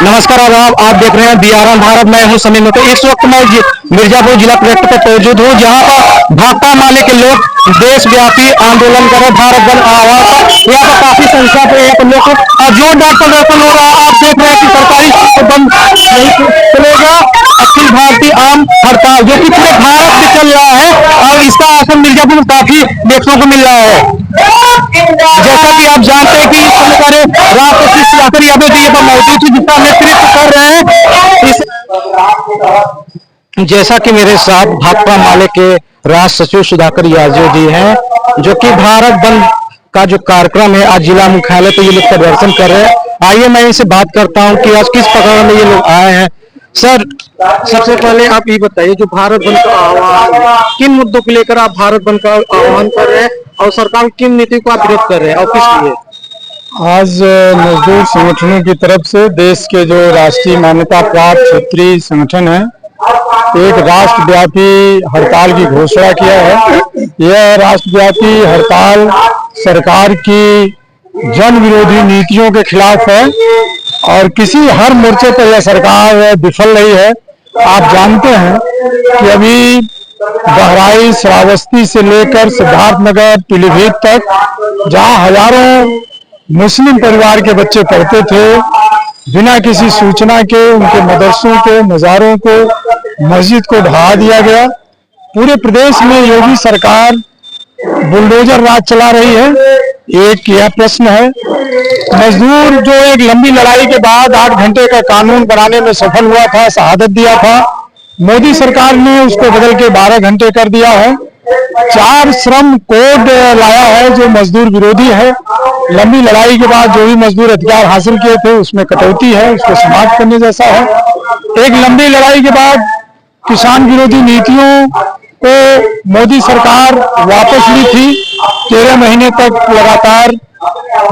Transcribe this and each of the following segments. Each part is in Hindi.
नमस्कार। आप देख रहे हैं BRM भारत। मैं हूं समीर में। तो इस वक्त मैं मिर्जापुर जिला कलेक्टर पर मौजूद हूं, जहां पर भाकपा माले के लोग देशव्यापी आंदोलन कर रहे, भारत बंद आह्वान पर। यहाँ पर काफी संख्या पे यहाँ पर लोग जोरदार प्रदर्शन हो रहा है। आप देख रहे हैं कि सरकारी बंद नहीं चलेगा। अखिल भारतीय आम हड़ताल जो कि पूरे भारत में चल रहा है और इसका असर मिर्जापुर में काफी देखने को मिल रहा है। जैसा कि आप जानते हैं कि इस समय पर राष्ट्रपति सुधाकर यादव जी पर मौजूद थी, जिसका नेतृत्व कर रहे हैं। जैसा कि मेरे साथ भाकपा माले के राष्ट्र सचिव सुधाकर यादव जी हैं, जो कि भारत बंद का जो कार्यक्रम है आज जिला मुख्यालय पे ये लोग प्रदर्शन कर रहे हैं। आइए मैं इनसे बात करता हूं कि आज किस प्रकार में ये लोग आए हैं। सर, सबसे पहले आप ये बताइए, जो भारत बंद का आह्वान, किन मुद्दों को लेकर आप भारत बंद का आह्वान कर रहे हैं और सरकार किन नीति को आप विरोध कर रहे हैं और किस लिए? आज मजदूर संगठनों की तरफ से देश के जो राष्ट्रीय मान्यता प्राप्त क्षेत्रीय संगठन है, एक राष्ट्रव्यापी हड़ताल की घोषणा किया है। यह राष्ट्रव्यापी हड़ताल सरकार की जन विरोधी नीतियों के खिलाफ है और किसी हर मोर्चे पर यह सरकार विफल रही है। आप जानते हैं कि अभी बहराइच, श्रावस्ती से लेकर सिद्धार्थनगर, पीलीभीत तक, जहां हजारों मुस्लिम परिवार के बच्चे पढ़ते थे, बिना किसी सूचना के उनके मदरसों को, मज़ारों को, मस्जिद को ढहा दिया गया। पूरे प्रदेश में योगी सरकार बुलडोजर राज चला रही है। एक यह प्रश्न है। मजदूर जो एक लंबी लड़ाई के बाद 8 घंटे का कानून बनाने में सफल हुआ था, शहादत दिया था, मोदी सरकार ने उसको बदल के 12 घंटे कर दिया है। 4 श्रम कोड लाया है जो मजदूर विरोधी है। लंबी लड़ाई के बाद जो भी मजदूर अधिकार हासिल किए थे उसमें कटौती है, उसको समाप्त करने जैसा है। एक लंबी लड़ाई के बाद किसान विरोधी नीतियों को मोदी सरकार वापस ली थी। 13 महीने तक लगातार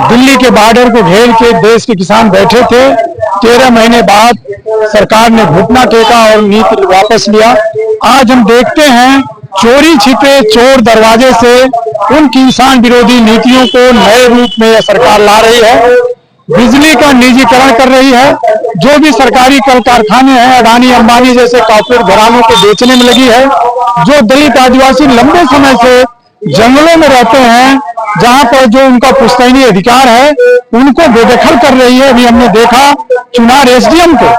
दिल्ली के बॉर्डर को घेर के देश के किसान बैठे थे। 13 महीने बाद सरकार ने घुटना टेका और नीति वापस लिया। आज हम देखते हैं चोरी छिपे चोर दरवाजे से उन किसान विरोधी नीतियों को नए रूप में यह सरकार ला रही है। बिजली का निजीकरण कर रही है। जो भी सरकारी कल कारखाने हैं, अडानी अंबानी जैसे कॉर्पोरेट घरानों को बेचने में लगी है। जो दलित आदिवासी लंबे समय से जंगलों में रहते हैं, जहां पर जो उनका पुश्तैनी अधिकार है, उनको बेदखल कर रही है। अभी हमने देखा चुनार SDM को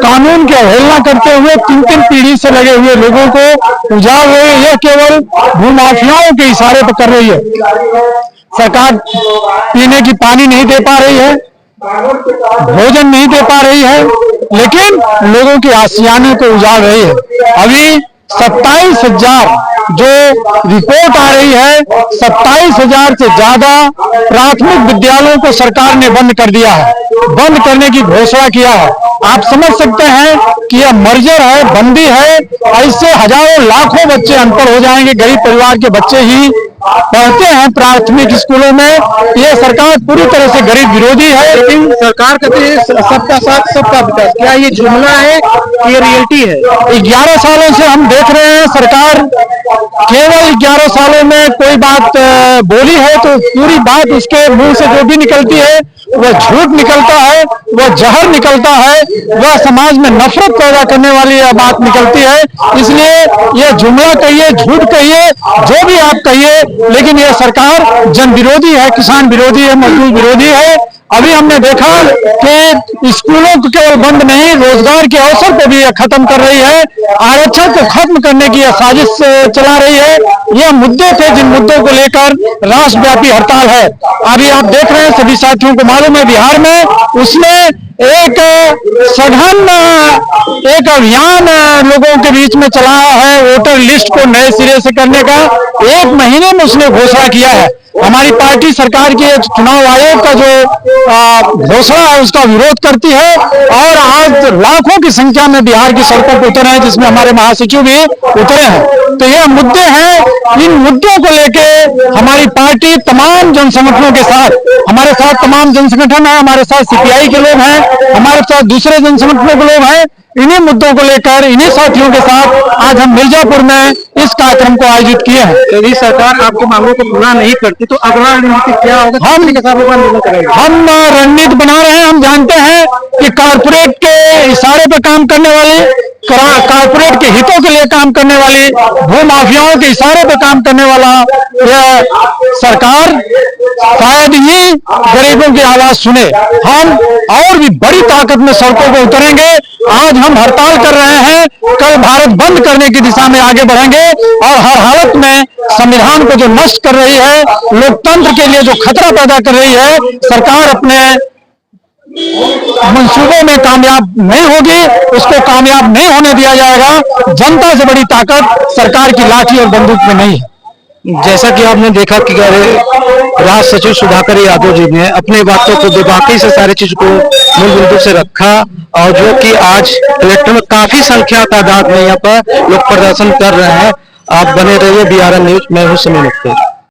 कानून की अवहेलना करते हुए 3-3 पीढ़ी से लगे हुए लोगों को उजाड़ रहे हैं। यह केवल भूमाफियाओं के इशारे पर कर रही है। सरकार पीने की पानी नहीं दे पा रही है, भोजन नहीं दे पा रही है, लेकिन लोगों की आशियाने को उजाड़ रही है। अभी 27,000 जो रिपोर्ट आ रही है, 27,000 से ज्यादा प्राथमिक विद्यालयों को सरकार ने बंद कर दिया है, बंद करने की घोषणा किया है। आप समझ सकते हैं कि यह मर्जर है, बंदी है। ऐसे हजारों लाखों बच्चे अनपढ़ हो जाएंगे। गरीब परिवार के बच्चे ही पढ़ते हैं प्राथमिक स्कूलों में। यह सरकार पूरी तरह से गरीब विरोधी है। लेकिन सरकार कहती है सबका साथ सबका विकास। क्या ये जुमला है, ये रियलिटी है? 11 सालों से हम देख रहे हैं सरकार केवल 11 सालों में कोई बात बोली है तो पूरी बात उसके मुंह से जो भी निकलती है वह झूठ निकलता है, वह जहर निकलता है, वह समाज में नफरत पैदा करने वाली यह बात निकलती है। इसलिए यह जुमला कहिए, झूठ कहिए, जो भी आप कहिए, लेकिन यह सरकार जन विरोधी है, किसान विरोधी है, मजदूर विरोधी है। अभी हमने देखा कि स्कूलों को केवल बंद नहीं, रोजगार के अवसर को भी खत्म कर रही है। आरक्षण को खत्म करने की यह साजिश चला रही है। यह मुद्दे थे जिन मुद्दों को लेकर राष्ट्रव्यापी हड़ताल है। अभी आप देख रहे हैं, सभी साथियों को मालूम है, बिहार में उसने एक सघन एक अभियान लोगों के बीच में चलाया है वोटर लिस्ट को नए सिरे से करने का। 1 महीने में उसने घोषणा किया है। हमारी पार्टी सरकार के चुनाव आयोग का जो घोषणा है उसका विरोध करती है और आज लाखों की संख्या में बिहार की सड़कों पर उतरे हैं, जिसमें हमारे महासचिव भी उतरे हैं। तो यह मुद्दे हैं। इन मुद्दों को लेके हमारी पार्टी तमाम जन संगठनों के साथ, हमारे साथ तमाम जन संगठन है, हमारे साथ CPI के लोग हैं, हमारे साथ दूसरे जन संगठनों के लोग हैं। इन्हीं मुद्दों को लेकर इन्हीं साथियों के साथ आज हम मिर्जापुर में इस कार्यक्रम को आयोजित किए हैं। यदि सरकार आपके मांगों को पूरा नहीं करती तो अगला रणनीति क्या होगा? हम रणनीति बना रहे हैं। हम जानते हैं कि कारपोरेट कॉर्पोरेट के इशारे पर काम करने वाली, कॉर्पोरेट के हितों के लिए काम करने वाली, भूमाफियाओं के इशारे पर काम करने वाला यह सरकार शायद ही गरीबों की आवाज सुने। हम और भी बड़ी ताकत में सड़कों पर उतरेंगे। आज हम हड़ताल कर रहे हैं, कल भारत बंद करने की दिशा में आगे बढ़ेंगे और हर हालत में संविधान को जो नष्ट कर रही है, लोकतंत्र के लिए जो खतरा पैदा कर रही है, सरकार अपने मंसूबों में कामयाब नहीं होगी, उसको कामयाब नहीं होने दिया जाएगा। जनता से बड़ी ताकत सरकार की लाठी और बंदूक में नहीं है। जैसा कि आपने देखा कि राज सचिव सुधाकर यादव जी ने अपने बातों को बेबाकी से सारी चीज को मूल बिंदु से रखा, और जो कि आज कलेक्टर में काफी संख्या तादाद में यहाँ पर लोग प्रदर्शन कर रहे हैं। आप बने रहिए BRN न्यूज, मैं हूँ समीर मुक्ति।